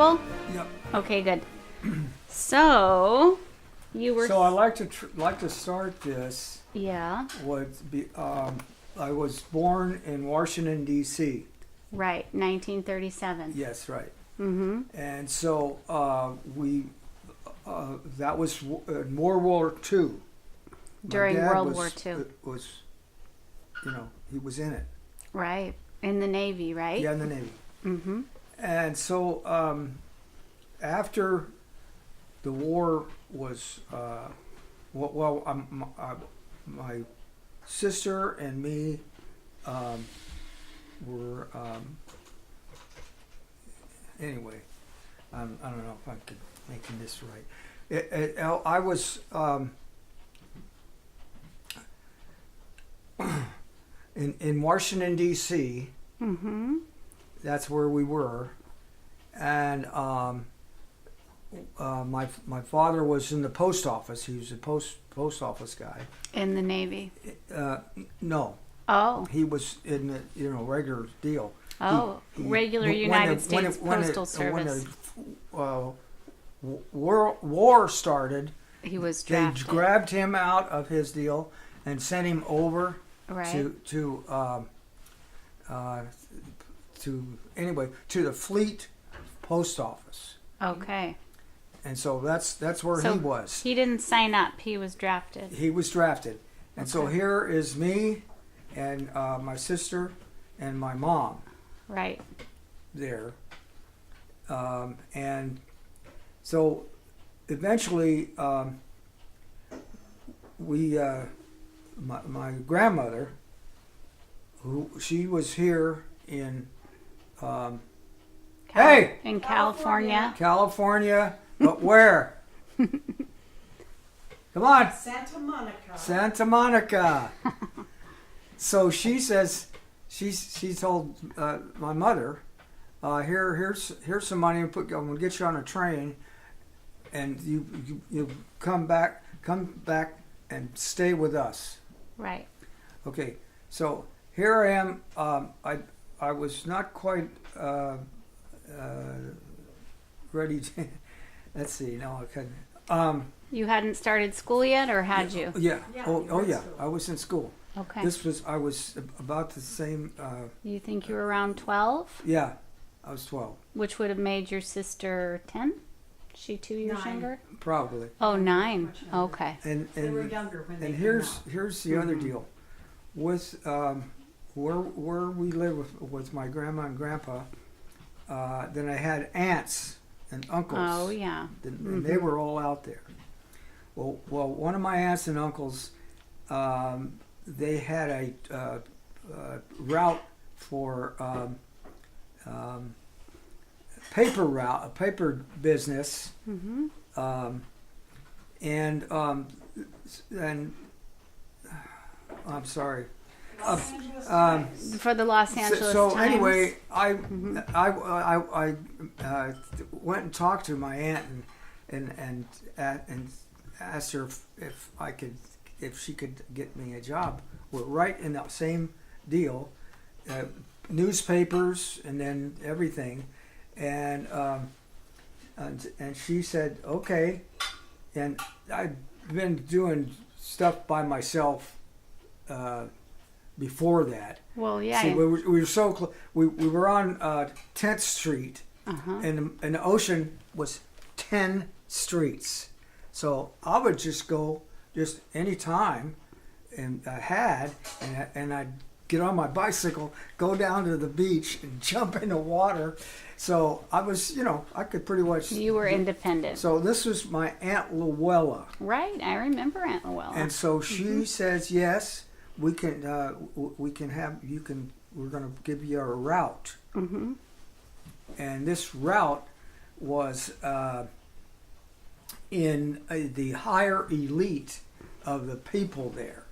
comfortable? Yep. Okay, good. So, you were... So I like to start this Yeah, with I was born in Washington D.C. right, 1937. Yes, right. Mm-hmm. And so that was in World War II. During My dad World War II. was, he was in it. Right. In the Navy, right? Yeah, in the Navy. Mm-hmm. And so after the war was, my sister and me were, anyway, I don't know if I'm making this right. I was in Washington, D.C. Mm-hmm. That's where we were. And my father was in the post office. He was a post office guy. In the Navy. No, Oh. he was in the regular deal. Oh, regular United States Postal Service. When the war started, He was they drafted. grabbed him out of his deal and sent him over Right. to the Fleet Post Office. Okay. And so that's where So he was. He didn't sign up. He was drafted. He was drafted. And so Okay. here is me and my sister and my mom Right. there. And so eventually my grandmother, she was here in hey! In California. California, but where? Come on, Santa Monica. Santa Monica. So she says, she told my mother, here's some money. I'm gonna get you on a train, and you come back and stay with us. Right. Okay, so here I am. I was not quite ready to. Let's see. No, I couldn't. You hadn't started school yet, or had you? Yeah. Yeah, Oh, you were oh in yeah. school. I was in school. Okay. I was about the same. You think you were around 12? Yeah, I was 12, Which would have made your sister 10? She 2 years 9. younger? probably. Oh, 9. Much younger. Okay. And They were younger when they and came here's out. the other deal, with where we live with my grandma and grandpa. Then I had aunts and uncles. Oh, yeah. And they were all out there. Well, one of my aunts and uncles, they had a route for a paper business, Mm-hmm. and I'm sorry. Los Angeles um, Times. For the Los Angeles So Times. anyway, I Mm-hmm. went and talked to my aunt and asked her if she could get me a job. We're right in that same deal, newspapers and then everything, and she said okay, and I've been doing stuff by myself before that. Well, yeah. See, we were so close. We were on 10th Street, Uh-huh. and the ocean was 10 streets. So I would just go just any time, and and I'd get on my bicycle, go down to the beach, and jump in the water. So I was, I could pretty much. You were independent. So this was my Aunt Luella, Right. I remember Aunt Luella. and so she says yes. We can we're going to give you a route. Mm-hmm. And this route was in the higher elite of the people there.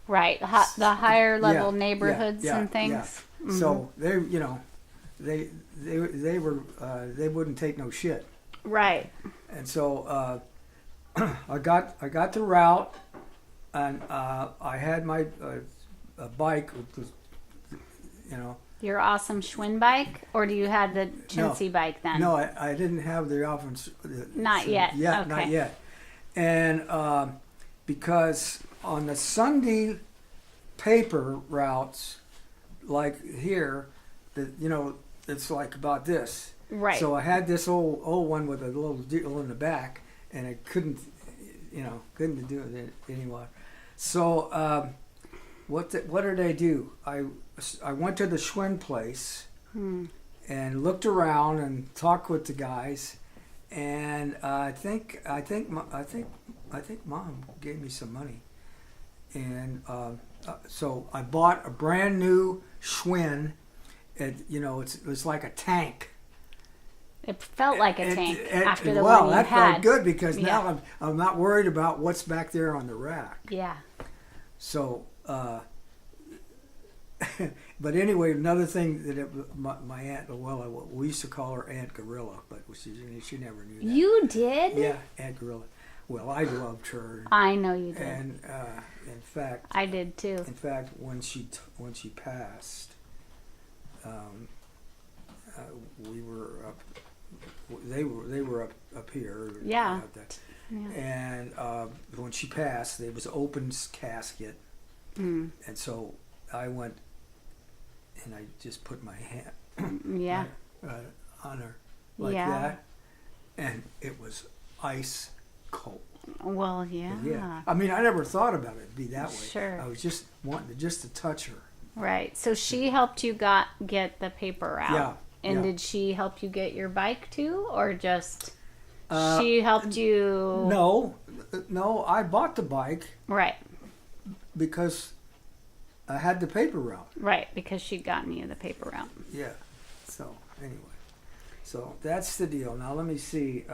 Right. The higher level Yeah, neighborhoods yeah, and things. yeah. So they they were they wouldn't take no shit. Right. And so I got the route, and I had my a bike with the, Your awesome Schwinn bike, or do you have the chintzy bike then? No, I didn't have the offense. Not yet. Not Okay. yet. And because on the Sunday paper routes, like here, it's like about this. Right. So I had this old one with a little deal in the back, and I couldn't do it anymore. So what did I do? I went to the Schwinn place and looked around and talked with the guys, and I think Mom gave me some money, and so I bought a brand new Schwinn. It was like a tank. It felt like a tank after the well, one you that had. felt good because Yeah. now I'm not worried about what's back there on the rack. Yeah. So, but anyway, another thing that my Aunt Luella, we used to call her Aunt Gorilla, but she never knew that. You did? Yeah, Aunt Gorilla. Well, I loved her, I know you did. and in fact, I did too. when she passed, we were up. They were up here. Yeah. Yeah. And when she passed, there was an open casket, and so I went and I just put my hand Yeah. on her like Yeah. that, and it was ice cold. Well, yeah. Yeah. I mean, I never thought about it be that way. Sure. I was just wanting to touch her. Right. So she helped you get the paper out. Yeah. And yeah. did she help you get your bike too, or just Uh, she helped you? No, I bought the bike Right. because I had the paper route. Right. Because she'd gotten you the paper route. Yeah. So anyway, so that's the deal. Now let me see.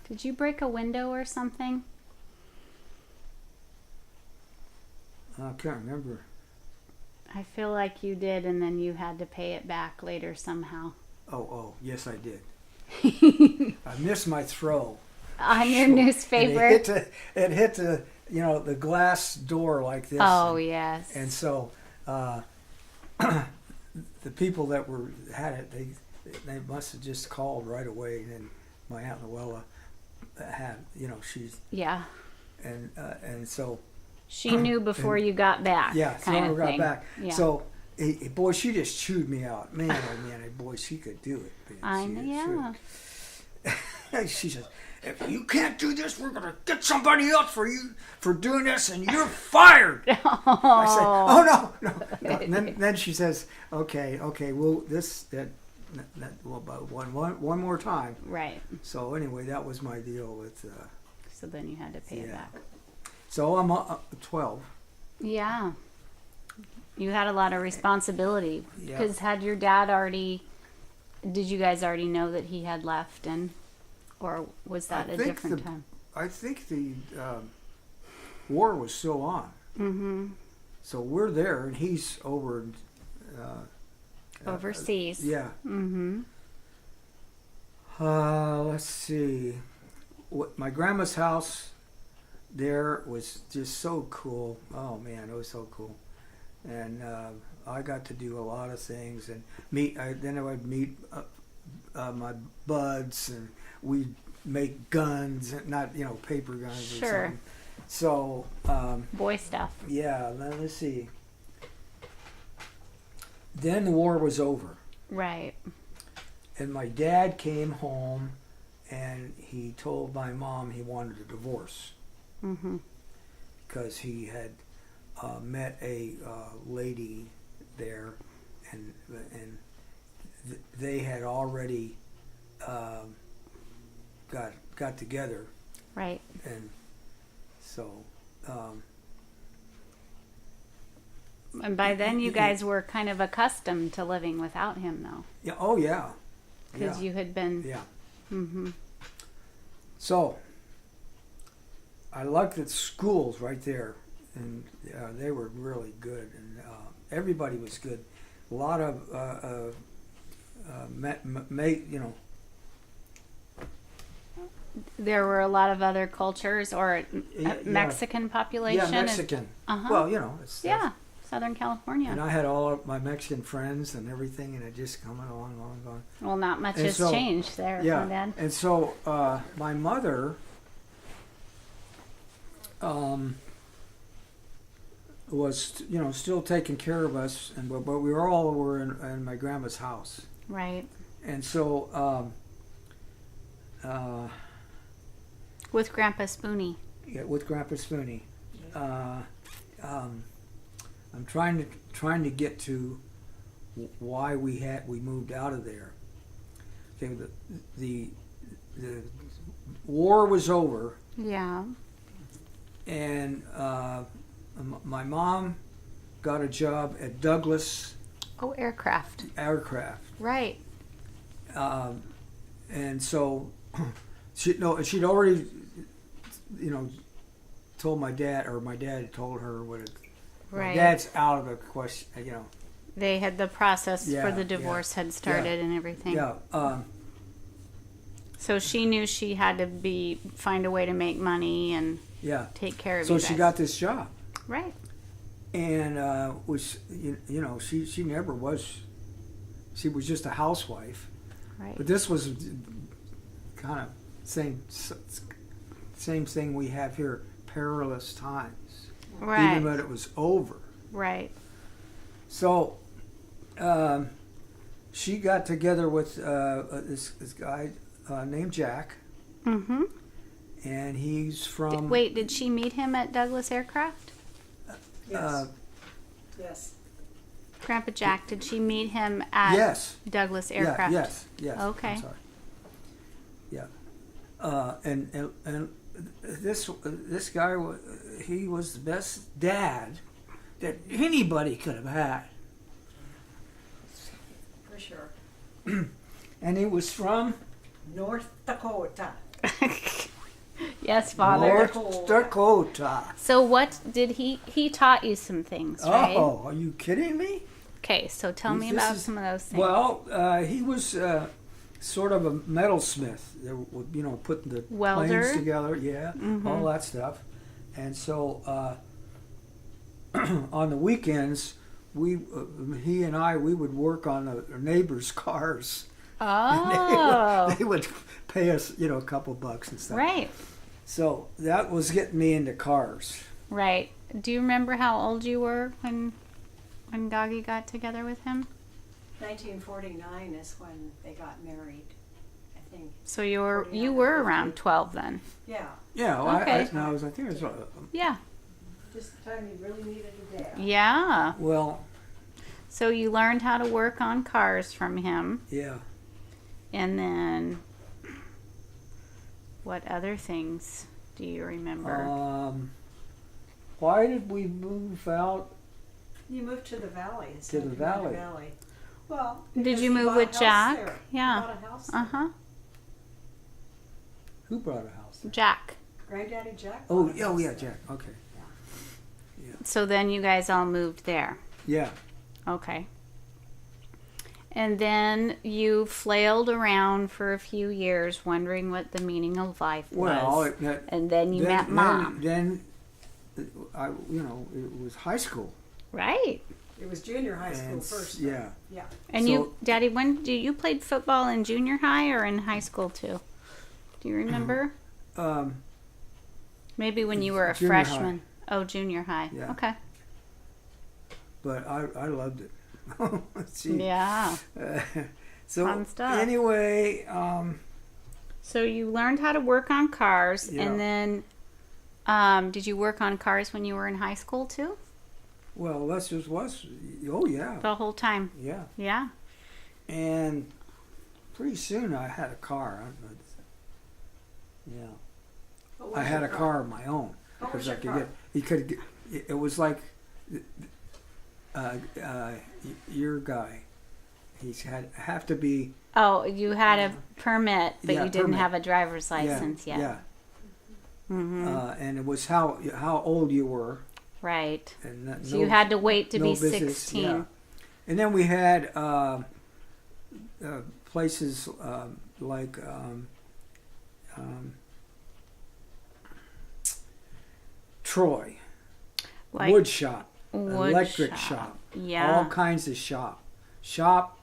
Did you break a window or something? I can't remember. I feel like you did, and then you had to pay it back later somehow. Oh, yes, I did. I missed my throw. On your And newspaper. it hit the the glass door like this. Oh, yes. And so the people that had it, they must have just called right away. And my Aunt Luella had, she's Yeah. and so She knew before you got back. yeah, so kind I of got thing. back. Yeah. So boy, she just chewed me out, man. Oh man, boy, she could do it. Man. I She know. Yeah. She says, if you can't do this, we're gonna get somebody else for doing this, and you're fired. I said, oh no. And then she says, okay, well well, about one more time. Right. So anyway, that was my deal with. So then you had to pay it Yeah. back. So I'm 12. Yeah. You had a lot of responsibility. Yeah. Because had your dad did you guys already know that he had left, or was that I a think different time? I think the war was still on. Mm-hmm. So we're there, and he's over. Overseas. Yeah. Mm-hmm. Let's see. My grandma's house there was just so cool. Oh man, it was so cool. And I got to do a lot of things and then I would meet my buds, and we'd make guns, not paper guns or Sure. something. So Boy stuff. yeah, let's see. Then the war was over. Right. And my dad came home, and he told my mom he wanted a divorce Mm-hmm. because he had met a lady there, and they had already got together, Right. and so And by then you guys were kind of accustomed to living without him, though. yeah, oh yeah, Because yeah, you had been... yeah. Mm-hmm. So I liked the schools right there, and they were really good, and everybody was good. A lot of There were a lot of other cultures or Yeah. Mexican population. yeah, Mexican. Uh-huh. Well, it's Yeah. Southern California. And I had all of my Mexican friends and everything, and it just coming along, going. Well, not much And has so- changed there, Yeah, huh, Dad? and so my mother was, still taking care of us, but we were in my grandma's house, Right. and so With Grandpa Spoonie. yeah, with Grandpa Spoonie, I'm trying to get to why we moved out of there. Okay, the war was over. Yeah. And my mom got a job at Douglas Oh, aircraft. Aircraft, Right. and so she'd already, told my dad, or my dad told her what it. Right. My dad's out of the question, They had the process Yeah, for the divorce had started and everything. Yeah. So she knew she had to find a way to make money and Yeah. take care of So you she guys. got this job, Right. and she never was. She was just a housewife. Right. But this was kind of same thing we have here, perilous times. Right. Even when it was over. Right. So she got together with this guy named Jack, Mm-hmm. and he's from. Wait, did she meet him at Douglas Aircraft? Yes. Yes. Grandpa Jack, did she meet him at Yes. Douglas Yeah, Aircraft? yes. Okay. I'm sorry. Yeah. And this guy, he was the best dad that anybody could have had. For sure. And he was from North Dakota. Yes, Father. North Dakota. So what did he taught you some things, right? Oh, are you kidding me? Okay, so tell me This about is- some of those things. Well, he was sort of a metalsmith. They would, putting the Welder? planes together, yeah, Mhm. all that stuff. And so on the weekends, he and I would work on the neighbors' cars. Oh, They would pay us, a couple bucks and stuff. right, So that was getting me into cars. right. Do you remember how old you were when Gagi got together with him? 1949 is when they got married, I think. So you were 49 or were around 50. 12 then. Yeah. Yeah, well, Okay. I think it was. Yeah. Just the time you really needed a dad. Yeah. Well, So you learned how to work on cars from him, yeah. and then what other things do you remember? Why did we move out? You moved to the valley. To the valley. Well, Did because you he move bought with a house Jack? there. Yeah. He bought a house Uh there. huh. Who brought a house? Jack. Granddaddy Jack. Oh, bought a house yeah, there. Jack. Okay. So then you guys all moved there. Yeah. Okay. And then you flailed around for a few years wondering what the meaning of life Well, was. And then you met Mom. Then, it was high school. Right. It was junior high school And first. yeah. Yeah. And So- you, Daddy, when you played football in junior high or in high school too? Do you remember? Maybe when you were a Junior high. freshman. Oh, junior high. Yeah. Okay. But I loved it. Let's see. Yeah. So Fun stuff. anyway, So you learned how to work on cars, Yeah. and then did you work on cars when you were in high school too? well, Les just was. Oh yeah, The whole time. yeah. Yeah. And pretty soon I had a car. Yeah, What was I had your a car of my own. What was I your could car? get. You could get. It was like your guy. He's have to be. Oh, you had a permit, but Yeah, you didn't permit. have a driver's license yeah, yet. Yeah. Mm-hmm. And it was how old you were, Right. and So you had to wait to no be business, 16. yeah. And then we had places like Troy, Like wood shop. Wood electric shop. Yeah. All kinds of shop. Shop.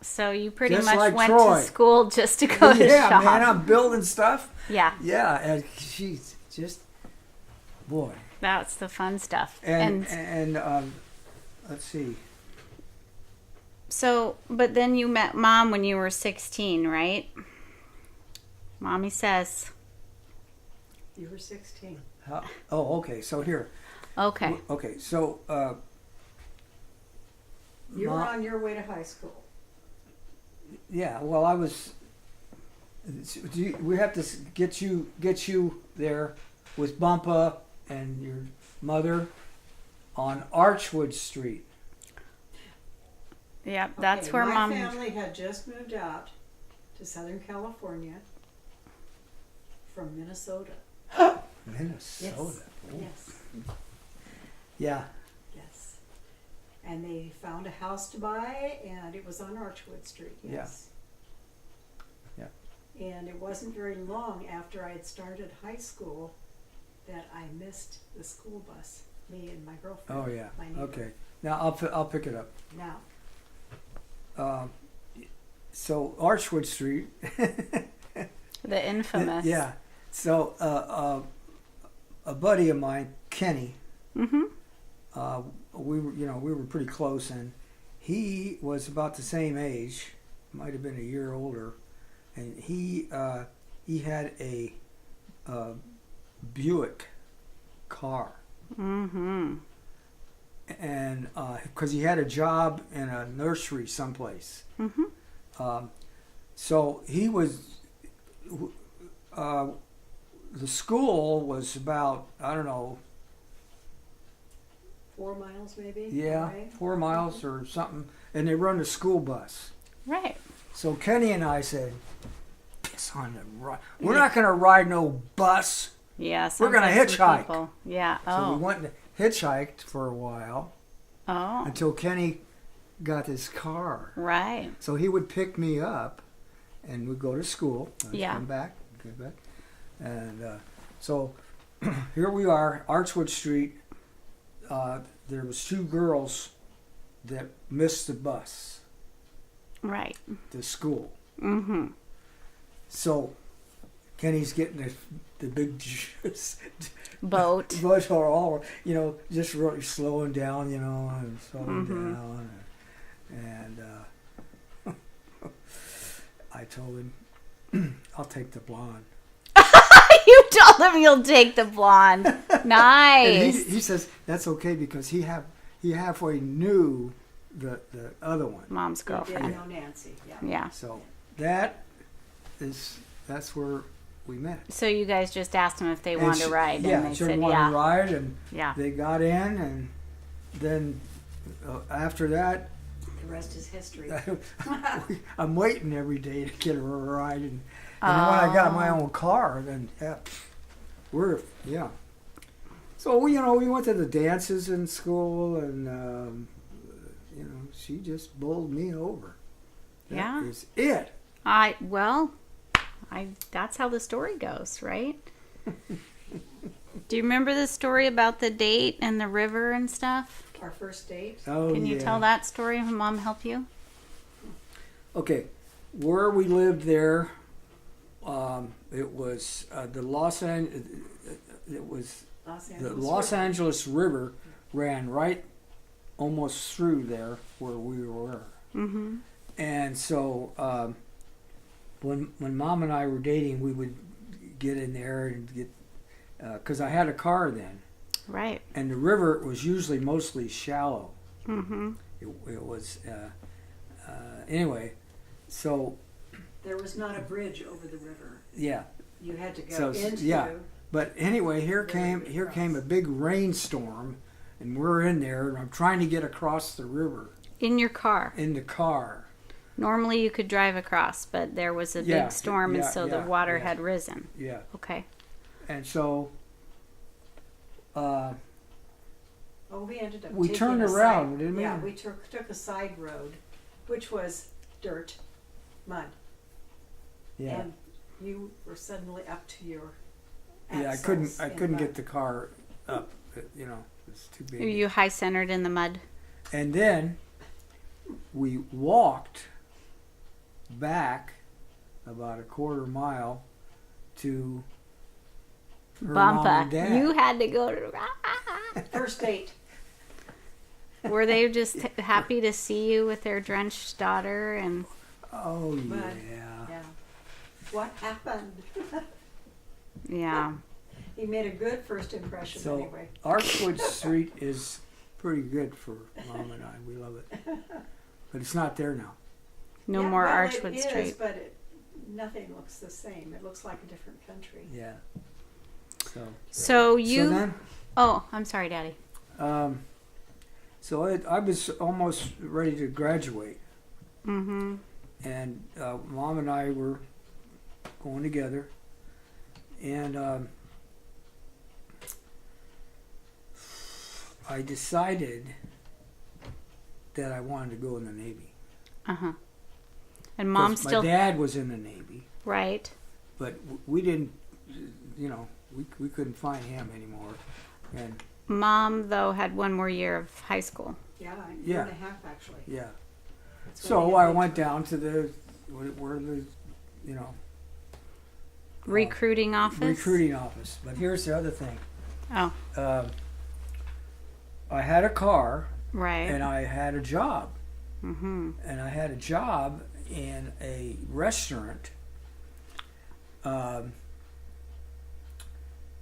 So you pretty Just much like went Troy. to school just to go to Yeah, shop. man, I'm building stuff. Yeah, Yeah, and she's just, boy. that's the fun stuff. And let's see. So, but then you met Mom when you were 16, right? Mommy says. You were 16. Oh, okay. So here. Okay. Okay, so You were Ma- on your way to high school. yeah. Well, I was. We have to get you there with Bumpa and your mother on Archwood Street. Yeah, that's Okay, where my Mom. family had just moved out to Southern California from Minnesota. Minnesota. Oh. Yes. Yeah. Yes. And they found a house to buy, and it was on Archwood Street. Yes. Yeah. And it wasn't very long after I had started high school that I missed the school bus. Me and my girlfriend. Oh yeah. My neighbor. Okay. Now I'll pick it up. Now, So Archwood Street. The infamous. Yeah. So a buddy of mine, Kenny. Mm-hmm. We were pretty close, and he was about the same age, might have been a year older, and he had a Buick car, Mm-hmm. and because he had a job in a nursery someplace, Mm-hmm. so he was. The school was about, I don't know, 4 miles maybe. yeah, away. 4 miles or something, and they run a school bus. Right. So Kenny and I said, "Piss on the ride. We're not going to ride no bus." Yeah. We're gonna sounds like some hitchhike. people- Yeah. So we Oh. went and hitchhiked for a while Oh. until Kenny got his car. Right. So he would pick me up, and we'd go to school. I'd Yeah. Come back, and so here we are, Archwood Street. There was 2 girls that missed the bus Right. to school. Mm-hmm. So Kenny's getting the big Boat. boats are all, just really slowing down, and slowing Mhm. down. And I told him, I'll take the blonde. You told him you'll take the blonde. And Nice. he says that's okay because he halfway knew the other one. Mom's They did girlfriend. know Nancy. Yeah. Yeah. So that's where we met. So you guys just asked him if they And wanted she- to ride, Yeah, and they she said wanted yeah. to ride, and Yeah. they got in, and then after that, The rest is history. I'm waiting every day to get her a ride, and then when I got my own car, then yeah. So we went to the dances in school, and she just bowled me over. Yeah. That is it. That's how the story goes, right? Do you remember the story about the date and the river and stuff? Our first date. Oh, Can you tell that story? Have Mom help you? Okay, where we lived there, it was the Los Angeles River ran right almost through there where we were, Mm-hmm. and so when Mom and I were dating, we would get in there and get because I had a car then, Right. and the river was usually mostly shallow. Mm-hmm. It was anyway, so There was not a bridge over the river. yeah. You had to go So, into. yeah. But anyway, here River came a big rainstorm, and we're in there, and I'm trying to get across the river In your car. in the car. Normally you could drive across, but there was a Yeah, big storm, and yeah, so the yeah, water yeah. had risen. Yeah, Okay. and so Oh, we ended up. We taking turned a around, side- didn't we? Yeah, we took a side road, which was dirt, mud, yeah, and you were suddenly up to your. yeah. I axles couldn't in get mud. the car up. You know, it's too Were big. you high centered in the mud? And then we walked back about a quarter mile to her mom and Bumpa. dad. You had to go to. First date. Were they just happy to see you with their drenched daughter? And Oh But- yeah. Yeah. What happened? yeah, He made a good first impression So anyway. Archwood Street is pretty good for Mom and I. We love it, but it's not there now. no Yeah, more well, Archwood it is, Street. but nothing looks the same. It looks like a different country. Yeah. So you. So then, Oh, I'm sorry, Daddy. so I was almost ready to graduate, Mm-hmm. and Mom and I were going together, and I decided that I wanted to go in the Navy. Uh huh. And Mom 'Cause still my dad was in the Navy, right. but we didn't, you know, we couldn't find him anymore, and Mom though had one more year of high school. Yeah, a Yeah. year and a half actually. yeah. That's when So he I had went to- down to the where the, you know, Recruiting office. recruiting office. But here's the other thing. Oh, I had a car right. and I had a job, Mm-hmm. and I had a job in a restaurant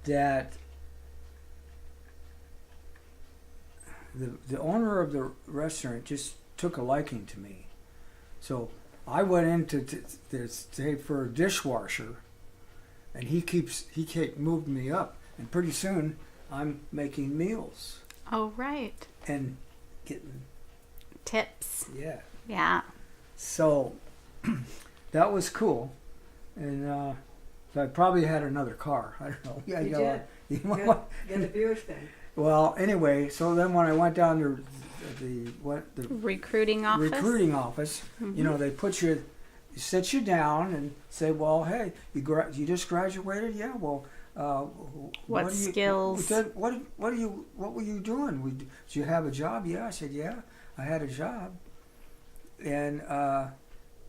that the owner of the restaurant just took a liking to me. So I went into say for a dishwasher, and he kept moving me up, and pretty soon I'm making meals Oh, right. and getting Tips. yeah. Yeah. So that was cool, and so I probably had another car. I don't know. Yeah, You you did. know, you know Get, what? get a Buick then. Well, anyway, so then when I went down to the Recruiting office. recruiting office, you know, they sit you down and say, "Well, hey, you just graduated? Yeah. Well, What do you, skills? What were you doing? Did you have a job? Yeah." I said, "Yeah, I had a job," and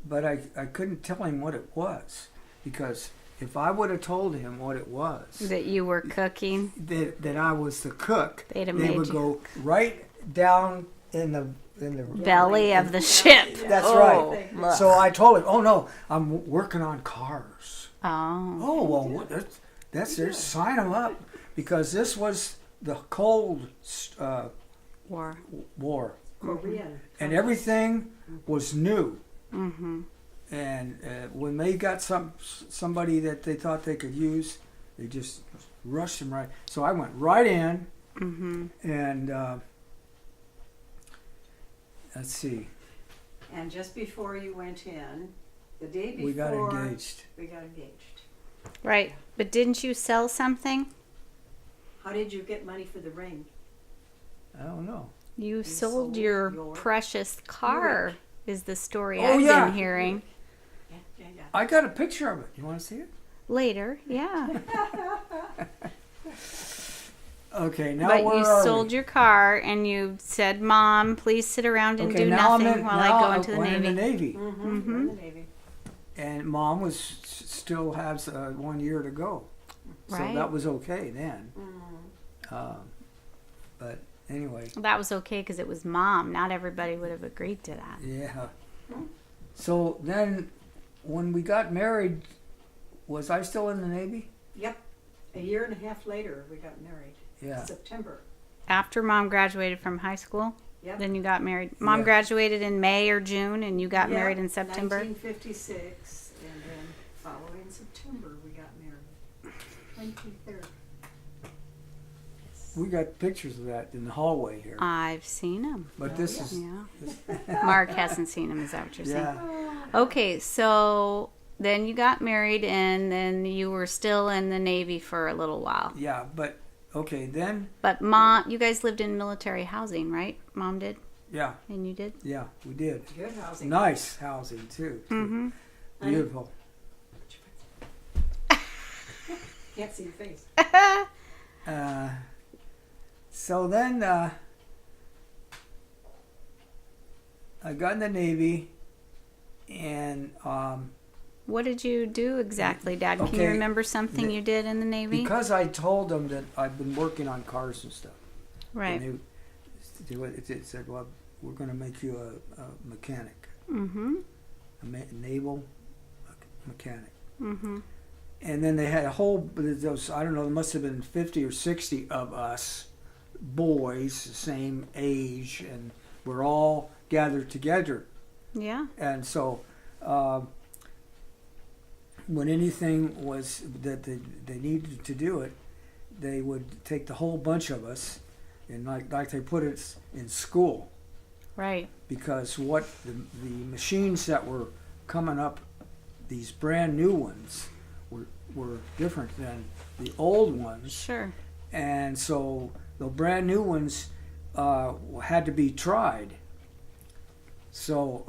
but I couldn't tell him what it was, because if I would have told him what it was, That you were cooking. that I was the cook, They'd have they made would you go right down in the belly of the ship. That's Oh, right. look. So I told him, "Oh no, I'm working on cars." Oh. Oh well, that's it. Sign them up, because this was the Cold War. War, Korean. and everything was new. Mm-hmm. And when they got somebody that they thought they could use, they just rushed them right. So I went right in, Mm-hmm. and let's see, And just before you went in, the day before we got engaged. we got engaged. Right. But didn't you sell something? How did you get money for the ring? I don't know. You sold sold your your precious car, is the story Oh, I've yeah. been hearing. Yeah. I got a picture of it. You want to see it? Later, yeah. Okay, now But where you are sold we? your car and you said, "Mom, please sit around and Okay, do now nothing I'm in, while now I go into the went Navy." in the Navy, Mm-hmm. In the Navy. and Mom still has 1 year to go, so Right. that was okay then. Mm. But anyway, That was okay because it was Mom. Not everybody would have agreed to that. yeah. So then, when we got married, was I still in the Navy? Yep. A year and a half later, we got married. Yeah. September. After Mom graduated from high school, Yep. then you got married. Mom Yeah. graduated in May or June, and you got Yep, married in September. 1956, and then following September, we got married. 23rd. We got pictures of that in the hallway here. I've seen him. But this is Yeah. Mark hasn't seen him. Is that what you're saying? yeah. Okay, so then you got married, and then you were still in the Navy for a little while. Yeah, but okay then. But Mom, you guys lived in military housing, right? Mom did, Yeah, and you did. yeah, we did. Good housing. Nice housing too. Mm-hmm. Beautiful. Can't see your face. Uh, So then I got in the Navy, and What did you do exactly, Dad? Can you Okay, remember something you did in the Navy? because I told them that I've been working on cars and stuff. Right. And they said, well, we're going to make you a mechanic, Mm-hmm. naval mechanic. Mm-hmm. And then they had a whole, those, I don't know, there must have been 50 or 60 of us, boys, the same age, and we're all gathered together. Yeah. And so when anything was that they needed to do it, they would take the whole bunch of us, and like they put it in school, Right. because what the machines that were coming up, these brand new ones, were different than the old ones. Sure. And so the brand new ones had to be tried. So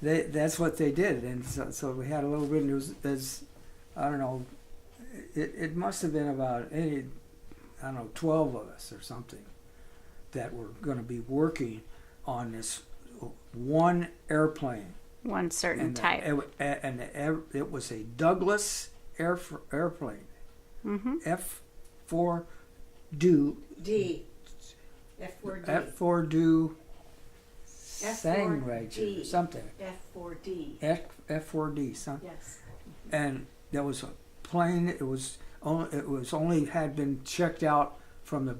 that's what they did, and so we had a little bit. And there's I don't know, it must have been about 12 of us or something that were going to be working on this one airplane. One certain And type. it was a Douglas airplane, Mm-hmm. F4 do D. F4D. F4 do F4D. Sangray or something. F4D. F4D something. Yes. And there was a plane. It was only had been checked out from the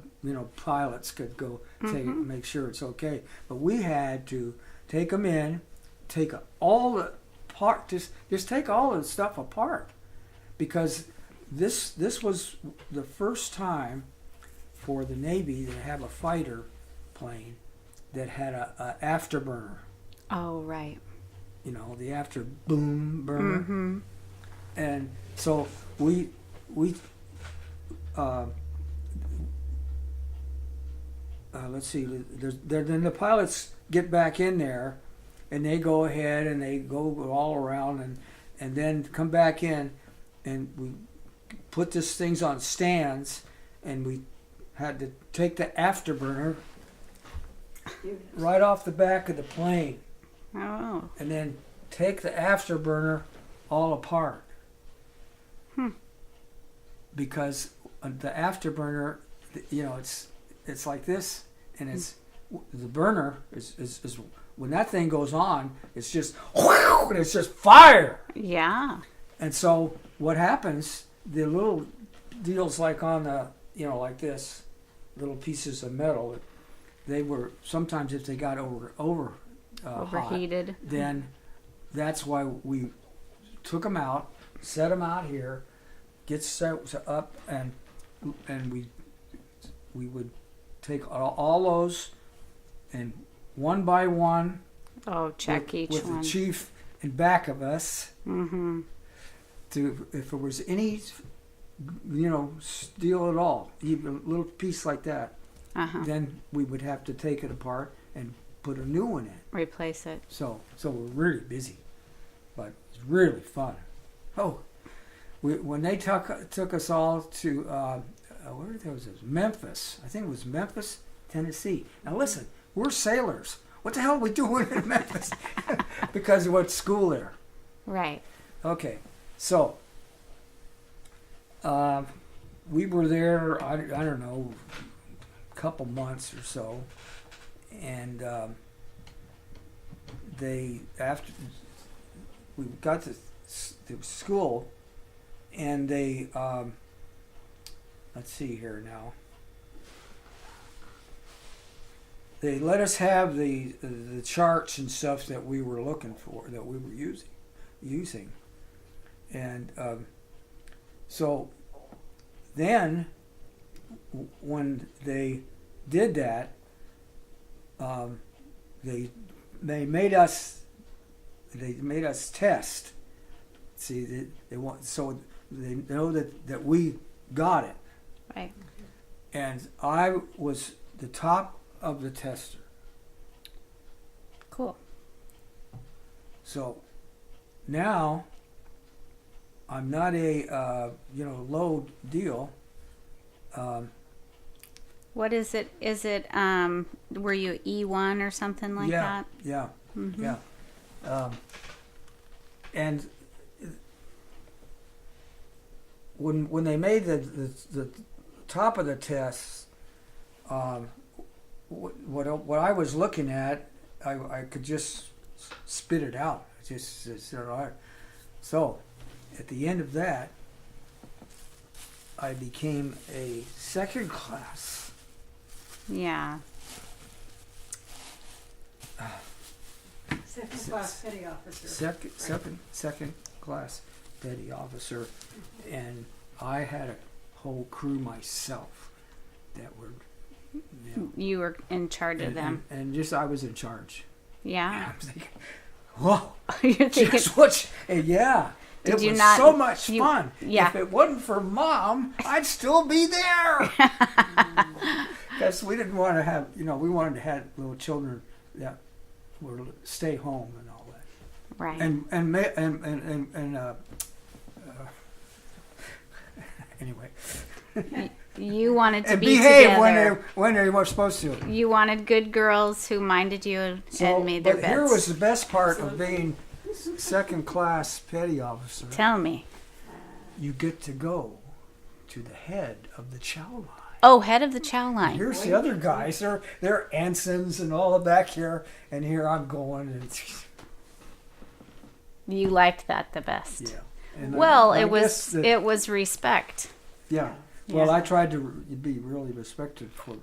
pilots could go make sure it's okay. But we had to take them in, take all the part, just take all the stuff apart, because this was the first time for the Navy to have a fighter plane that had a afterburner. Oh, right. The after boom burner. Mm-hmm. And so we let's see. Then the pilots get back in there, and they go ahead and they go all around and then come back in, and we put these things on stands, and we had to take the afterburner right off the back of the plane, Oh. and then take the afterburner all apart. Because the afterburner, it's like this, and the burner is when that thing goes on, it's just fire. Yeah. And so what happens? The little deals like on the like this, little pieces of metal. They were sometimes, if they got Overheated. hot, then that's why we took them out, set them out here, get set up, and we would take all those, and one by one, Oh, check each with one. the chief in back of us, Mm-hmm. to if there was any steel at all, even a little piece like that, Uh-huh. then we would have to take it apart and put a new one in. Replace it. So we're really busy, but it's really fun. Oh, when they took us all to where was it? Memphis. I think it was Memphis, Tennessee. Now listen, we're sailors. What the hell are we doing in Memphis? Because we went to school there. Right. Okay, so we were there. I don't know, a couple months or so, and after we got to school, and they let's see here now. They let us have the charts and stuff that we were looking for, that we were using, and so then when they did that, they made us test. See, they want, so they know that we got it, Right. and I was the top of the tester. Cool. So now I'm not a low deal. What is it? Is it were you E1 or something like yeah, that? yeah, Mm-hmm. yeah. And when they made the top of the tests, what I was looking at, I could just spit it out. It's all right. So at the end of that, I became a second class. Yeah. Second class petty officer. Second class petty officer, and I had a whole crew myself that were, You were in charge of them. and just I was in charge. And Yeah. I'm thinking, whoa, You're thinking, just what? Yeah, Did it you was not- so much you- fun. yeah. If it wasn't for Mom, I'd still be there. Because we didn't want to have, we wanted to have little children that would stay home and all that. right. Anyway, You wanted to and be behave together. when they were supposed to. You wanted good girls who minded you and made their but beds. here was the best part of being second class petty officer. Tell me. You get to go to the head of the chow line. Oh, head of the chow line. Here's the other guys. They're ensigns and all back here, and here I'm going and You liked that the best. yeah. And Well, I it was guess that- it was respect. yeah. Well, Yeah. I tried to be really respected for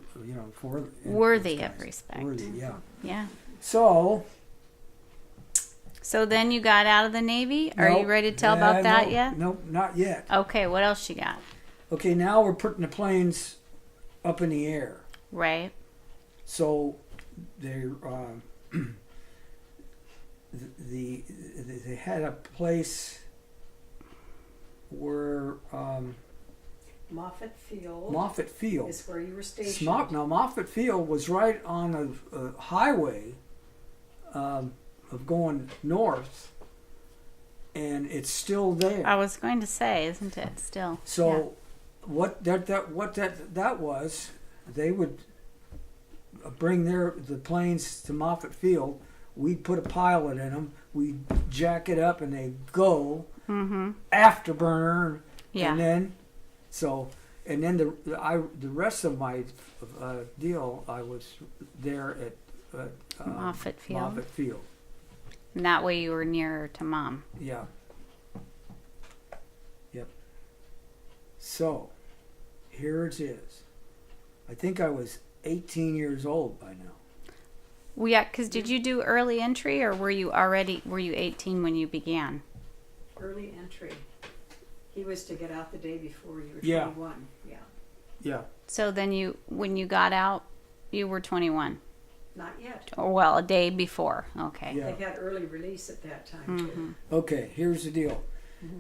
for Worthy those of guys. respect. Worthy, yeah. Yeah. So So then you got out of the Navy? Are you nope, ready to tell about that no, yet? Nope, not yet. Okay, what else you got? Okay, now we're putting the planes up in the air. Right. So they they had a place where Moffett Field Moffett Field. is where you were stationed. Now Moffett Field was right on a highway of going north, and it's still there. I was going to say, isn't it still? So what that was, they would bring the planes to Moffett Field. We'd put a pilot in them. We'd jack it up, and they go Mm-hmm. afterburner, Yeah. and then the rest of my deal, I was there at Moffett Field. Moffett Field. And that way you were nearer to Mom. Yeah. Yep. So, here it is. I think I was 18 years old by now. Well, yeah, because did you do early entry or were you 18 when you began? Early entry. He was to get out the day before you were Yeah. 21. Yeah. Yeah. So then when you got out, you were 21. Not yet. Or, well, a day before. Okay. Yeah. They had early release at that time, too. Okay, here's the deal.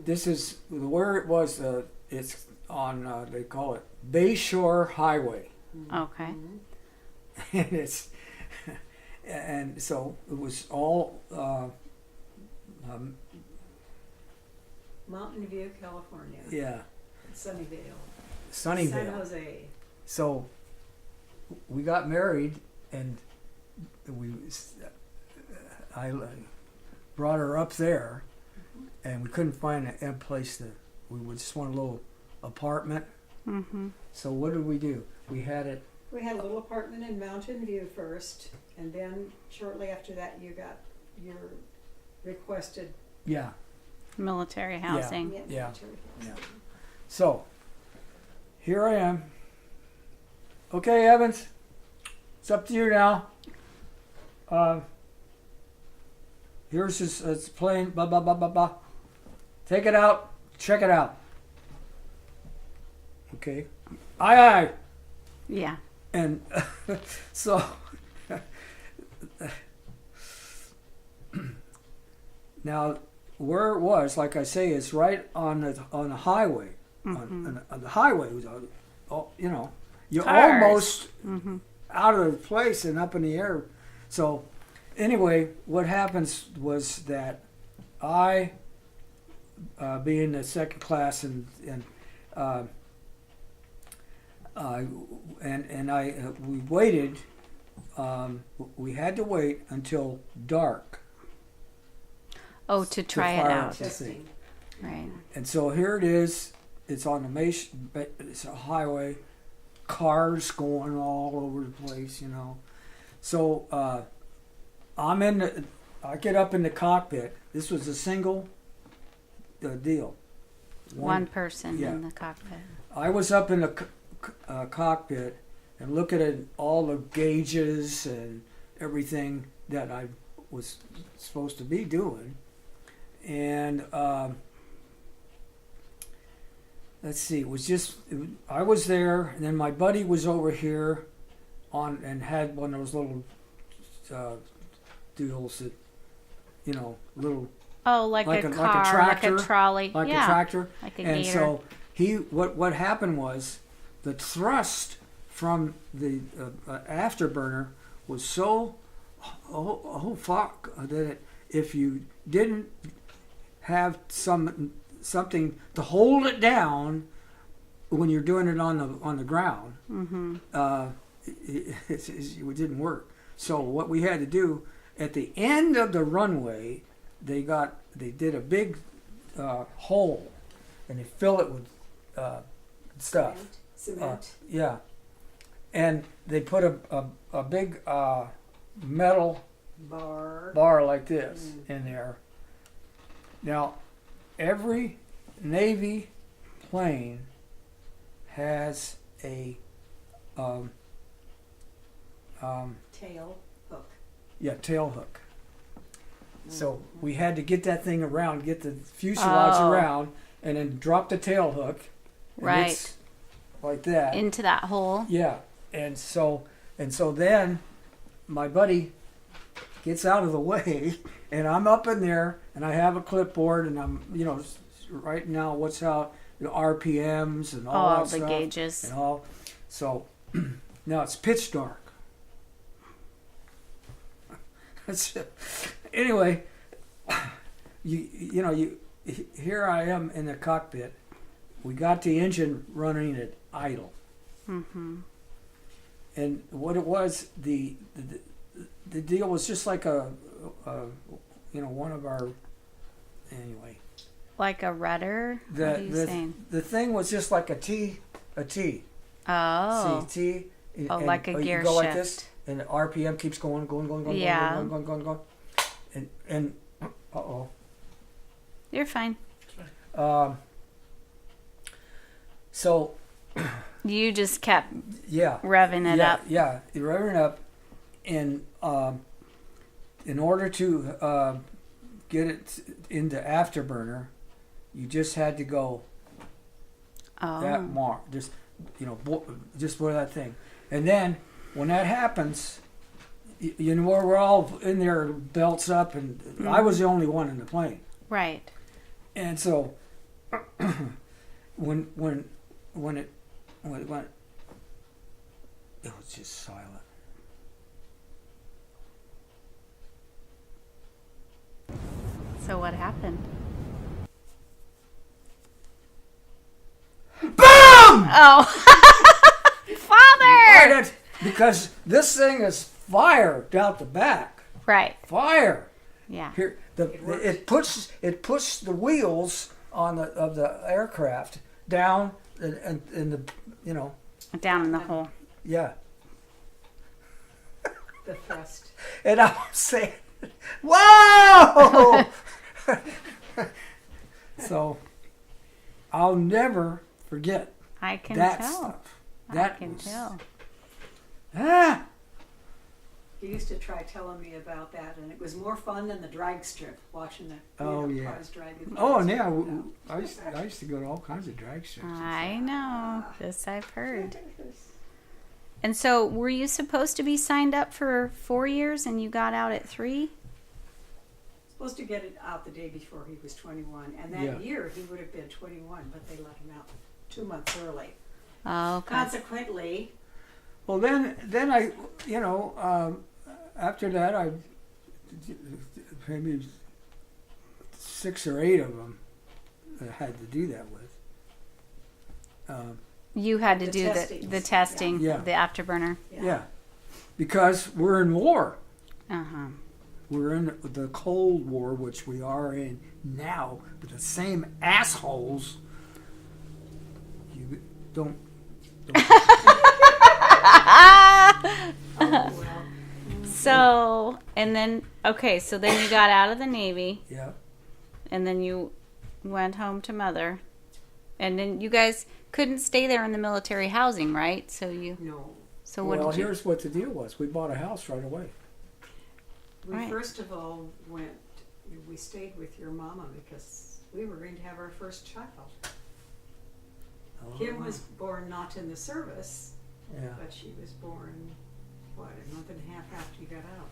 This is where it was. It's on, they call it Bayshore Highway. Okay. And and so it was all Mountain View, California. yeah, Sunnyvale. Sunnyvale. San Jose. So we got married, and I brought her up there, and we couldn't find a place we would just want a little apartment. Mm-hmm. So what did we do? We had it. We had a little apartment in Mountain View first, and then shortly after that, you got your requested Yeah. Military housing. Yeah. military Yeah. housing. So here I am. Okay, Evans, it's up to you now. Here's his plane. Blah blah blah blah blah. Take it out. Check it out. Okay. Aye aye. Yeah. And so now where it was, like I say, it's right on the highway. On the highway, you're Cars. almost Mm-hmm. out of the place and up in the air. So anyway, what happens was that I, being the second class, and we waited. We had to wait until dark. Oh, to try it fire out. up the thing. Testing. Right. And so here it is. It's on the it's a highway, cars going all over the place, you know. So I get up in the cockpit. This was a single deal. One person yeah. in the cockpit. I was up in the cockpit and looking at all the gauges and everything that I was supposed to be doing. And let's see, I was there, and then my buddy was over here and had one of those little deals that, you know, little Oh, like a car, tractor, like a trolley. like yeah. a tractor. Like a And gator. so what happened was the thrust from the afterburner was so fuck that if you didn't have something to hold it down when you're doing it on the ground, Mm-hmm. it didn't work. So what we had to do at the end of the runway, they did a big hole, and they fill it with stuff. Cement. Yeah, and they put a big metal Bar. like this in there. Now, every Navy plane has a Tail hook. tail hook. So we had to get that thing around, get the fuselage Oh. around, and then drop the tail hook. and Right. it's like that. Into that hole. Yeah, and so then my buddy gets out of the way, and I'm up in there, and I have a clipboard, and I'm writing now what's out, the RPMs and all All that the stuff, gauges. and all. So now it's pitch dark. Anyway, here I am in the cockpit. We got the engine running at idle. Mm-hmm. And what it was, the deal was just like one of our, anyway. Like a rudder? What are you saying? The thing was just like a T. Oh. See, T. Oh, like a you gear go like shift. this, and the RPM keeps going, Yeah. going. And uh-oh. You're fine. So, You just kept yeah. revving it up. Yeah, you're revving up, and in order to get it into afterburner, you just had to go Oh. that mark, just for that thing, and then when that happens, we're all in there, belts up, and I was the only one in the plane, Right. and so when it went, it was just silent. So what happened? BOOM! Oh. Father! Because this thing is fired out the back. Right. Fire. Yeah. Here, it puts the wheels of the aircraft down and the Down in the hole. yeah. The thrust. And I'm saying, whoa! So I'll never forget I can that tell. stuff. I That can was, tell. Ah, He used to try telling me about that, and it was more fun than the drag strip, watching the Oh, yeah. cars dragging. oh, and cars. yeah, I used to go to all kinds of drag strips. I know. This I've heard. And so, were you supposed to be signed up for 4 years and you got out at 3? Supposed to get it out the day before he was 21, and that Yeah. year he would have been 21, but they let him out 2 months early. Oh, okay. Consequently, Well, then I, after that, I maybe 6 or 8 of them I had to do that with. You had to The do the testings, testing, yeah. the afterburner. Yeah. Because we're in war. Uh-huh. We're in the Cold War, which we are in now, with the same assholes. You don't. Oh, well. So, and then, okay, so then you got out of the Navy, Yeah. and then you went home to Mother. And then you guys couldn't stay there in the military housing, right? So No. what Well, did you... here's what the deal was. We bought a house right away. We Right. first of all we stayed with your mama because we were going to have our first child. Kim was born not in the service, Yeah. but she was born, what, a month and a half after you got out.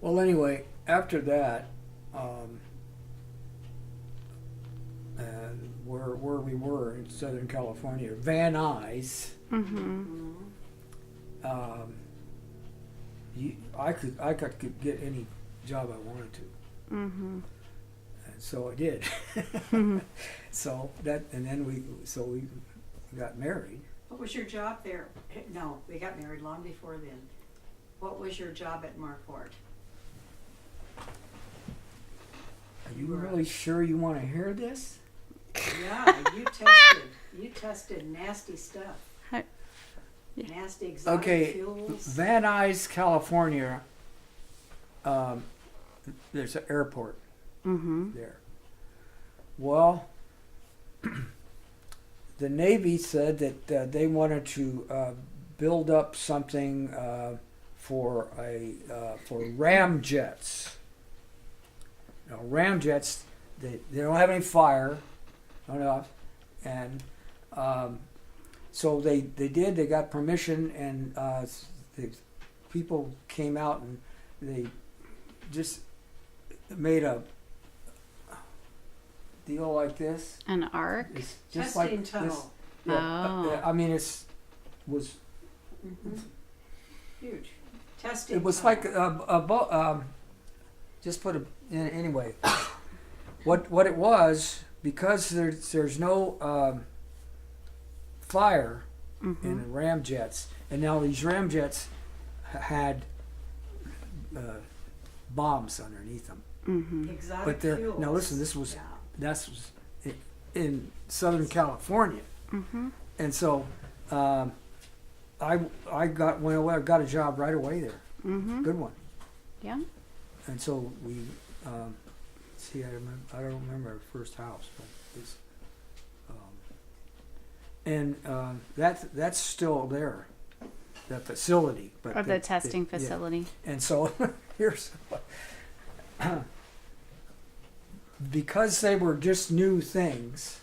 Well, anyway, after that, and where we were in Southern California, Van Nuys, Mm-hmm. I could get any job I wanted to, Mm-hmm. and so I did. So then we got married. What was your job there? No, we got married long before then. What was your job at Marquardt? Are you really sure you want to hear this? Yeah, you tested nasty stuff. Hi- Nasty exotic Okay, fuels. Van Nuys, California. There's an airport Mm-hmm. there. Well, the Navy said that they wanted to build up something for ramjets. Now, ramjets, they don't have any fire, enough, and so they got permission, and the people came out and they just made a deal like this. An arc? It's just Testing like tunnel. this. Yeah, Oh. I mean, was Mm-hmm. Huge. Testing it was tunnel. like just put anyway. What it was, because there's no fire Mm-hmm. in the ramjets, and now these ramjets had bombs underneath them. Mm-hmm. Exotic But they're fuels. now listen. This was Yeah. in Southern California, Mm-hmm. and so I got a job right away there. Mm-hmm. Good one. Yeah. And so we see. I don't remember our first house, but it's that's still there, that facility. But Or the testing yeah. facility. And so here's because they were just new things,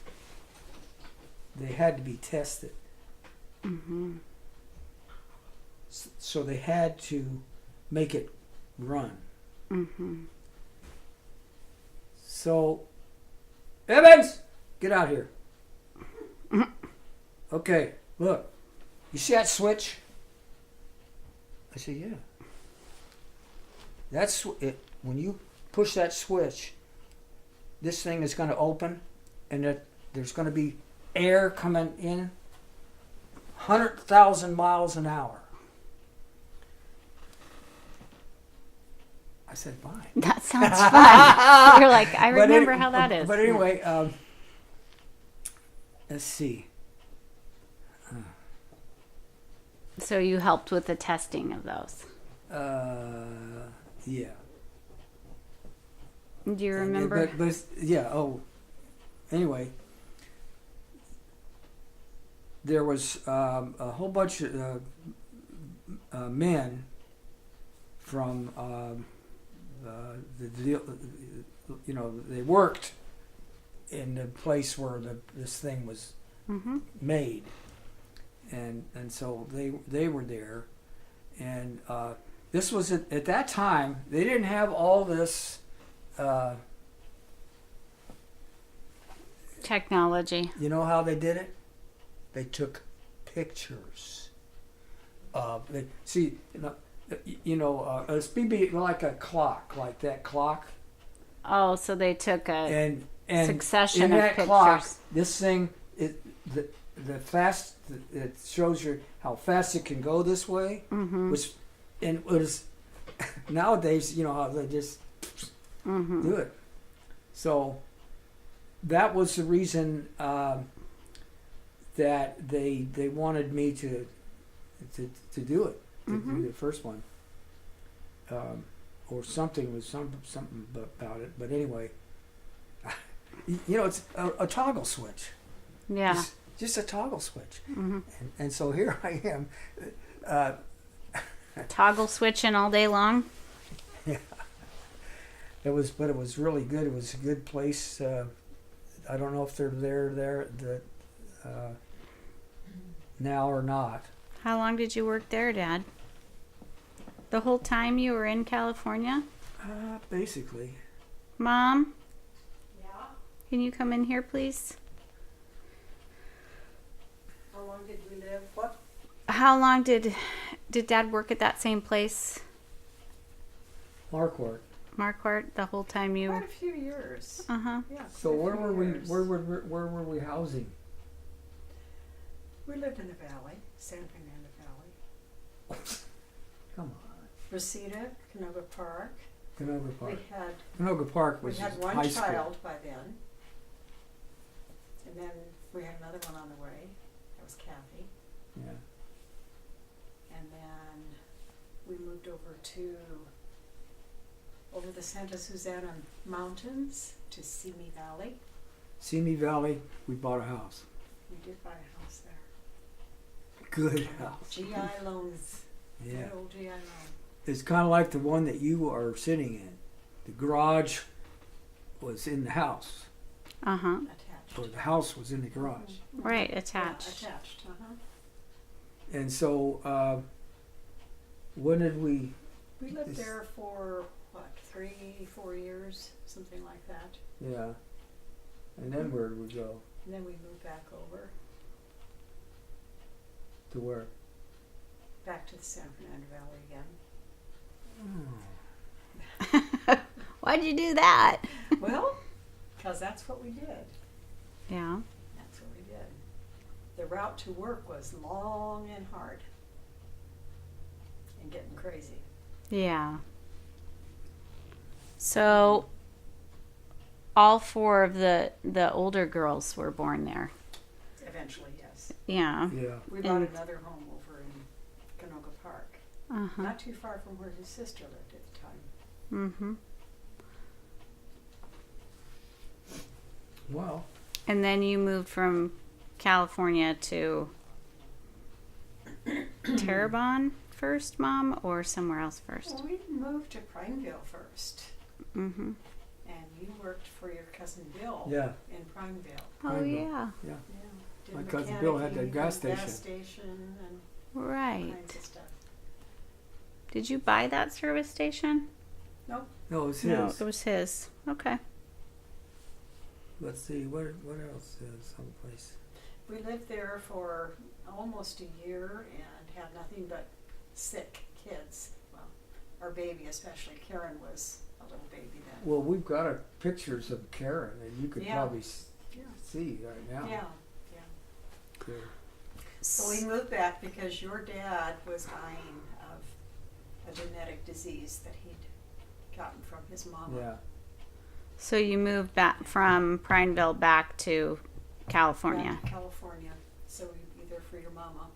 they had to be tested. Mm-hmm. So they had to make it run. Mm-hmm. So, Evans, get out here. Okay, look. You see that switch? I said, yeah. That's it. When you push that switch, this thing is going to open, and there's going to be air coming in 100,000 miles an hour. I said, fine. That sounds fun. You're like, I But remember any- how that is. But anyway, let's see. So you helped with the testing of those. Yeah. Do you remember? But yeah. Oh, anyway, there was a whole bunch of men from they worked in the place where this thing was Mm-hmm. made, and so they were there, and this was at that time they didn't have all this Technology. you know how they did it. They took pictures of it. See, it's maybe like a clock, like that clock, Oh, so they took a and succession in of that pictures. clock, this thing the fast it shows you how fast it can go this way Mm-hmm. was, and it was nowadays you know how they just Mm-hmm. do it. So that was the reason that they wanted me to do it, to Mhm. do the first one, or something was something about it. But anyway, you know, it's a toggle switch. Yeah. Just a toggle switch. Mm-hmm. And so here I am. Toggle switching all day long. It was really good. It was a good place. I don't know if they're there now or not. How long did you work there, Dad? The whole time you were in California? Basically. Mom, Yeah. can you come in here, please? How long did we live? What? How long did Dad work at that same place, Marquardt. Marquardt, the whole time you? Quite a few years. Uh-huh. Yeah. So quite a where few were we? years. Where were we housing? We lived in the valley, San Fernando Valley. Come on, Reseda, Canoga Park. Canoga Park. We Canoga Park we was had one high school. child by then, and then we had another one on the way. That was Kathy, Yeah. and then we moved over the Santa Susana Mountains to Simi Valley. Simi Valley. We bought a house. We did buy a house there. Good house. GI loans. Yeah. Good old GI loan. It's kind of like the one that you are sitting in. The garage was in the house, Uh-huh. Attached. or the house was in the garage. Right, Yeah, attached. attached. Uh-huh. And so, when did we? We lived This- there for what, 3-4 years, something like that. Yeah. And then where did we go? And then we moved back over, To where? back to the San Fernando Valley again. Why'd you do that? Well, because that's what we did. Yeah. That's what we did. The route to work was long and hard. And getting crazy. Yeah. So all four of the older girls were born there. Eventually, yes. Yeah. Yeah. We bought And- another home over in Canoga Park. Uh-huh. Not too far from where his sister lived at the time. Mm-hmm. Well, And then you moved from California to Terrebonne first, Mom, or somewhere else first? Well, we moved to Prineville first. Mm-hmm. And you worked for your cousin Bill yeah. in Prineville. Oh, Prineville. yeah. Yeah. Did My cousin Bill had that mechanicking gas and station. Gas station and all Right. kinds of stuff. Did you buy that service station? Nope. No, it's No, his. it was his. Okay. Let's see. What else? Someplace. We lived there for almost a year and had nothing but sick kids. Well, our baby especially. Karen was a little baby then. Well, we've got pictures of Karen, and you could Yeah. probably Yeah. see right now. Yeah. Good. So we moved back because your dad was dying of a genetic disease that he'd gotten from his mama. Yeah. So you moved back from Prineville back to California. Back to California. So we'd be there for your mama.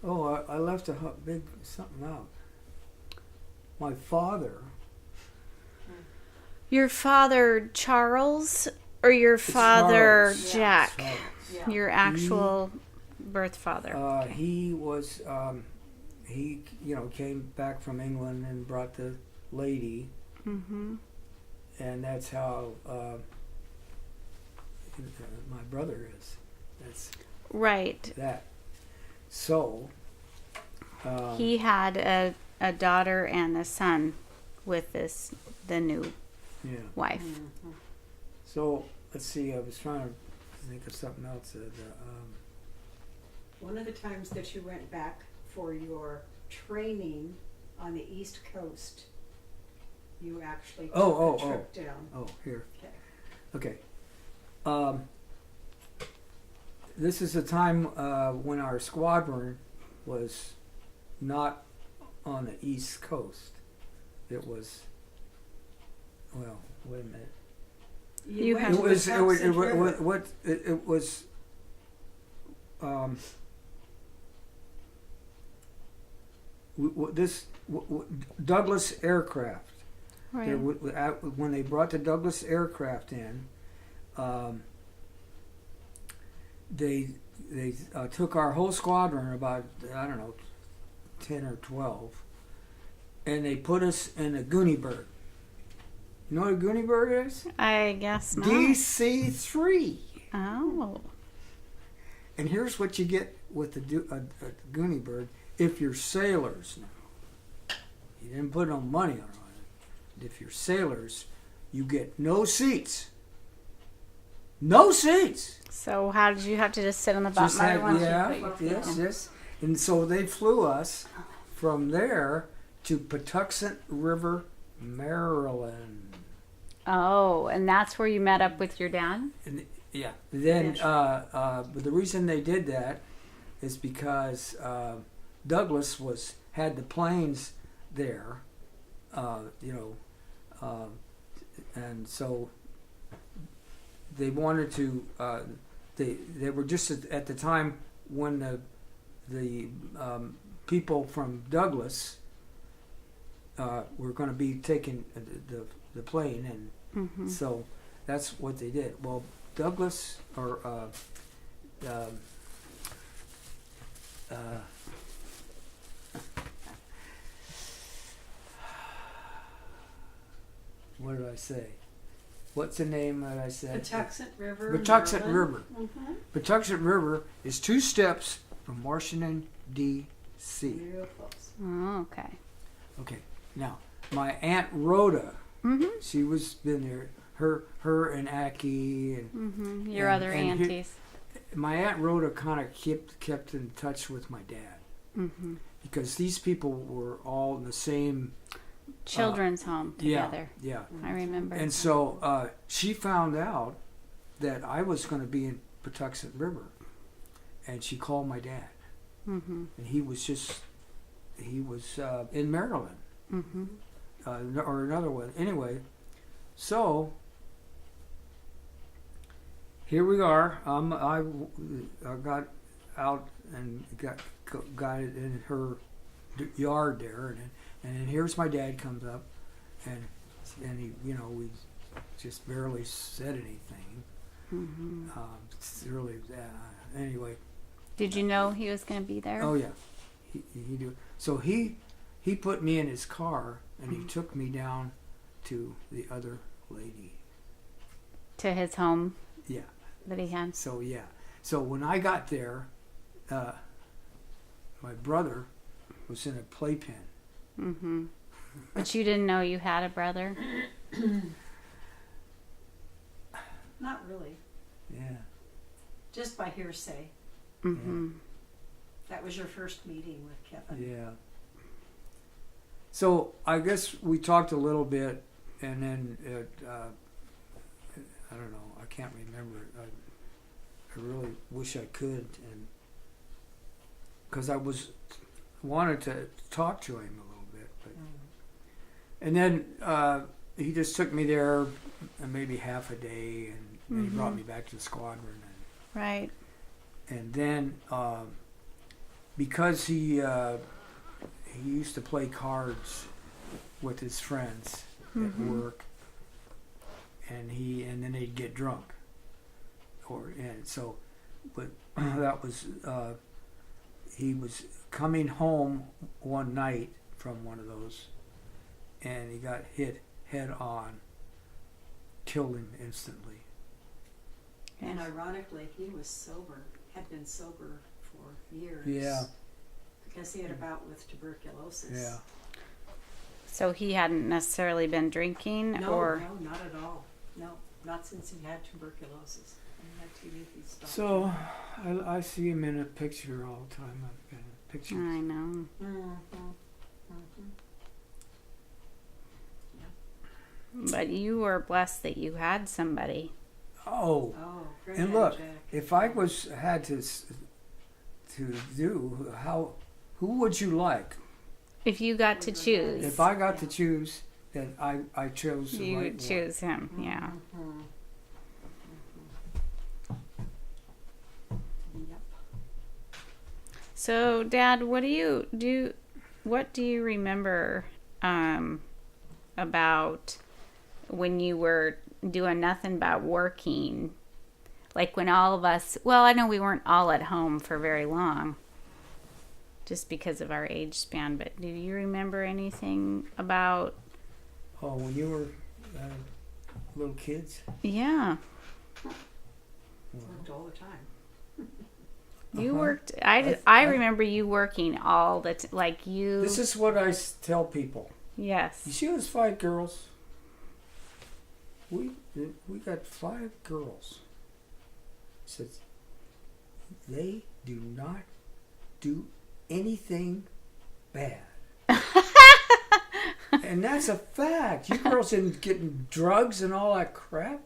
Oh, I left a big something out. My father. Your father, Charles, or your father, Charles. Jack? Charles. Yeah. Your actual birth father. He was. He came back from England and brought the lady, Mm-hmm. and that's how my brother is. That's Right. that. So. He had a daughter and a son with the new Yeah. wife. Mhm. So let's see. I was trying to think of something else. One of the times that you went back for your training on the East Coast, you actually took Oh, a trip down. Oh, here. Okay. Okay. this is a time when our squadron was not on the East Coast. It was, well, wait a minute. You went have- to the Tuxpan River. It was Douglas aircraft. Right. There when they brought the Douglas aircraft in, they took our whole squadron, about, I don't know, 10 or 12, and they put us in a Goonie Bird. You know what a Goonie Bird is? I guess not. DC-3. Oh. And here's what you get with a Goonie Bird if you're sailors now. You didn't put no money on it. If you're sailors, you get no seats. No seats! So how did you have to just sit on the bottom? Just had, I want you to yeah, put your feet yes, in. yes. And so they flew us from there to Patuxent River, Maryland. Oh, and that's where you met up with your dad? And, yeah. Then but the reason they did that is because Douglas had the planes there, and so they wanted to. They were just at the time when the people from Douglas were going to be taking the plane, and Mm-hmm. so that's what they did. Well, Douglas or what did I say? What's the name that I said? Patuxent River. Patuxent Maryland. River. Mm-hmm. Patuxent River is 2 steps from Washington, D.C. Real close. Oh, okay. Okay, now my Aunt Rhoda, Mm-hmm. she was been there. Her and Aki and Mm-hmm. Your And- other and here- aunties. my Aunt Rhoda kind of kept in touch with my dad Mm-hmm. because these people were all in the same. Children's home together. Yeah. I remember. And so she found out that I was going to be in Patuxent River, and she called my dad, Mm-hmm. and he was in Maryland, Mm-hmm. or another one. Anyway, so here we are. I got out and got it in her yard there, and then here's my dad comes up, and he, we just barely said anything. Mm-hmm. It's really anyway. Did you know he was going to be there? Oh yeah, he do. So he put me in his car, and he took me down to the other lady. To his home Yeah. that he had. So yeah. So when I got there, my brother was in a playpen. Mm-hmm. But you didn't know you had a brother? Not really. Yeah. Just by hearsay. Mm-hmm. That was your first meeting with Kevin. Yeah. So I guess we talked a little bit, and then I don't know. I can't remember. I really wish I could, and because I wanted to talk to him a little bit, but and then he just took me there, maybe half a day, and then he brought me back to the squadron, Right. and then because he used to play cards with his friends at work, and then they'd get drunk, but that was he was coming home one night from one of those, and he got hit head on, killed him instantly. And ironically, he was sober, had been sober for years. Yeah. Because he had a bout with tuberculosis. Yeah. So he hadn't necessarily been drinking, No, or no, not at all. No, not since he had tuberculosis. He had TB, he stopped. So I see him in a picture all the time. I've got a picture. I know. Mm-hmm. But you were blessed that you had somebody. Oh, Oh, And look, if I had to do who would you like? If you got to choose, If I got to choose, then I chose the you right would choose him. Yeah. Yep. So, Dad, what do you do? What do you remember about when you were doing nothing but working? Like when all of us, well, I know we weren't all at home for very long just because of our age span, but do you remember anything about? one. Oh, when you were little kids? Yeah, Worked all the time. you Uh-huh. worked. I I remember you working all the like you. This is what I tell people. You Yes. see those 5 girls? We got 5 girls. Says they do not do anything bad. And that's a fact. You girls didn't get drugs and all that crap.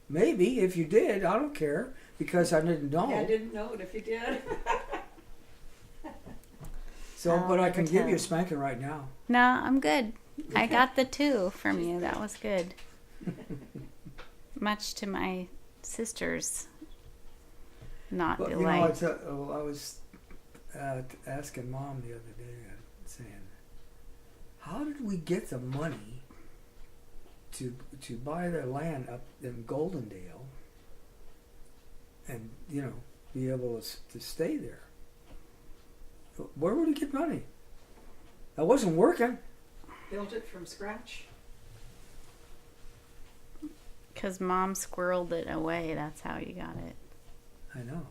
Maybe if you did, I don't care because I didn't know. Yeah, I didn't know it if you did. So, I'll but I never can give you tell. a spanking right now. No, I'm good. I got the 2 from you. That was good. Much to my sister's not But delight. I was asking Mom the other day, saying, "How did we get the money to buy the land up in Goldendale, and be able to stay there? Where would we get money? I wasn't working." Built it from scratch. Because Mom squirreled it away. That's how you got it. I know.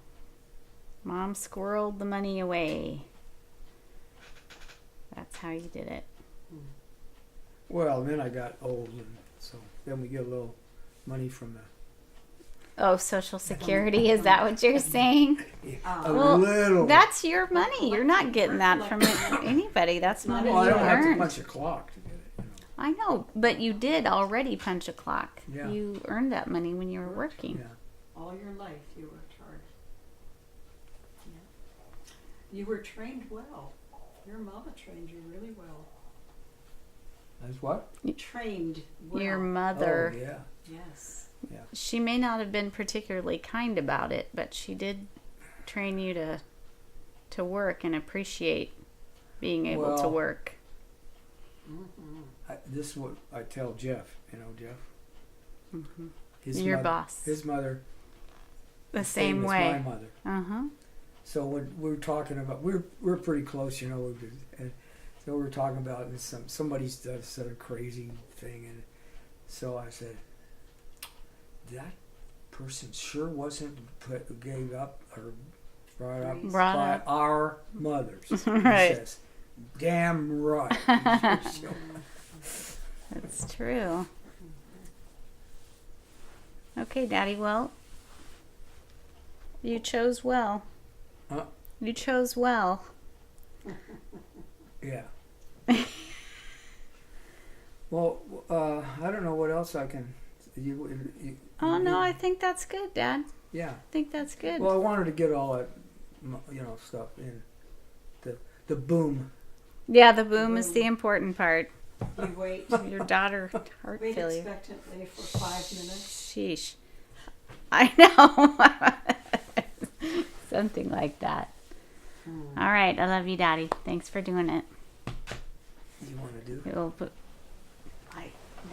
Mom squirreled the money away. That's how you did it. Well, then I got old, and so then we get a little money from the Oh, Social Security. Is that what you're saying? a Well, little. That's your money. You're not getting that from anybody. That's money Well, I you don't have to earned. punch a clock to get it. I know, but you did already punch a clock. Yeah. You earned that money when you were working. Yeah. All your life you worked hard. Yeah. You were trained well. Your mama trained you really well. That's what? Trained well. Your mother, Oh, yeah. Yes. she may not have been particularly kind about it, but she did train you to work and appreciate being able to Well, work. This is what I tell Jeff. Jeff. Mm-hmm. His Your mother, boss. His mother. The same as way. my mother. Uh-huh. So when we're talking about, we're pretty close, and so we're talking about somebody's done said a crazy thing, and so I said, that person sure wasn't gave up or brought up Brought by up. our mothers. Right. He says, damn right. That's true. Okay, Daddy. Well, you chose well. Huh? You chose well. Yeah. Well, I don't know what else I can. Oh no, I think that's good, Dad. Yeah. I think that's good. Well, I wanted to get all that, stuff in. The boom. Yeah, the boom is the important part. You wait. Your daughter heart Wait failure. expectantly for 5 minutes. Sheesh. I know. Something like that. All right, I love you, Daddy. Thanks for doing it. You want to do? No,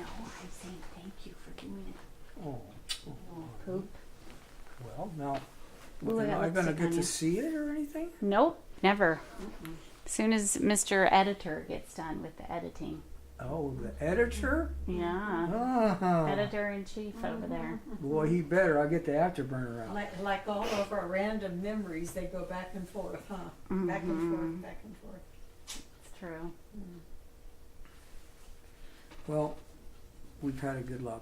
I'm saying thank you for doing it. Oh. Poop. Well, now, Ooh, I am got I going to lipstick get on to you. see it or anything? Nope, never. As soon as Mr. Editor gets done with the editing. Oh, the editor? Yeah. Uh-huh. Editor in chief over there. Boy, he better. I'll get the afterburner out. Like all of our random memories, they go back and forth, huh? Back and forth, back and forth. It's true. Well, we've had a good life,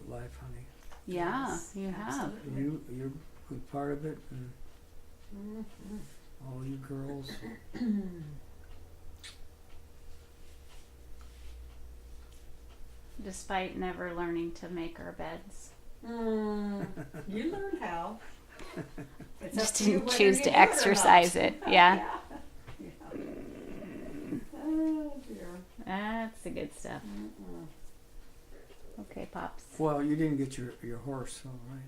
honey. Yeah, Yes, you have. absolutely. You're a part of it, and all you girls. Despite never learning to make our beds. You You learn how. It's Just up to you didn't whether choose you to do it or not. exercise it. Yeah. Yeah. Oh dear. That's the good stuff. Okay, Pops. Well, you didn't get your horse, all right.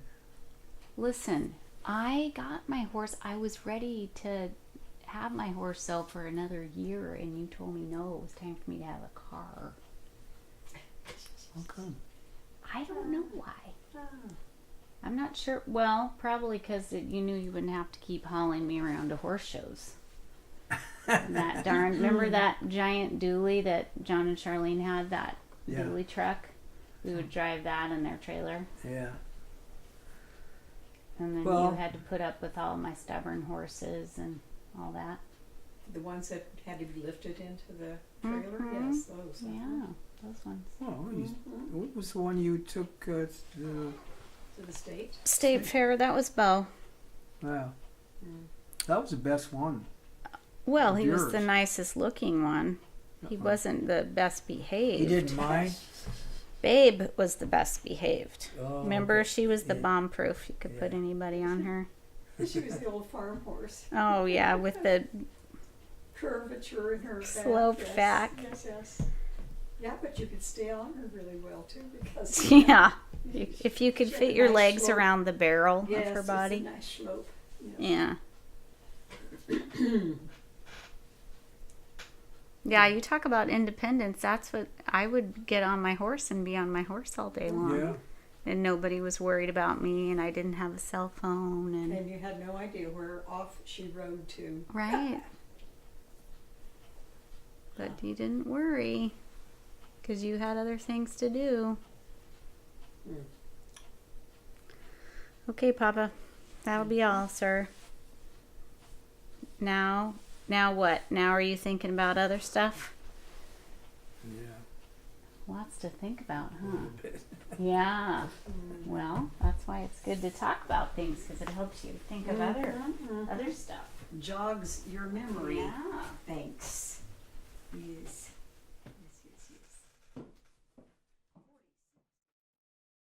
Listen, I got my horse. I was ready to have my horse sell for another year, and you told me no, it was time for me to have a car. How come? I don't know why. Ah. I'm not sure. Well, probably because you knew you wouldn't have to keep hauling me around to horse shows. And that darn, remember that giant dually that John and Charlene had, that Yeah. dually truck? We would drive that in their trailer. Yeah. And then Well- you had to put up with all my stubborn horses and all that. The ones that had to be lifted into the trailer? Mhm. Yes, those. Yeah, those ones. Oh, what was the one you took to? To the state? State Fair, that was Bo. Wow. That was the best one. Well, Of he was the yours. nicest looking one. He wasn't the best behaved. He didn't mind. Babe was the best behaved. Oh, Remember, okay. she was the Yeah. bomb proof. You could put Yeah. anybody on her. She was the old farm horse. Oh, yeah, with the Curvature in her back. Sloped yes, back. Yes, yes. Yeah, but you could stay on her really well too because yeah. If you could She had fit a your nice legs slope. around the barrel yes, of her it's body. a nice slope. Yeah. Yeah. Yeah, you talk about independence. That's what I would get on my horse and be on my horse all day long. Yeah. And nobody was worried about me, and I didn't have a cell phone. And And you had no idea where off she rode to. right. But you didn't worry because you had other things to do. Mm. Okay, Papa. That'll be all, sir. Now what? Now are you thinking about other stuff? Yeah. Lots to think about, A huh? little bit. Yeah. Well, that's why it's good to talk about things because it helps you think of other stuff. Jogs your memory. Yeah. Thanks. Yes.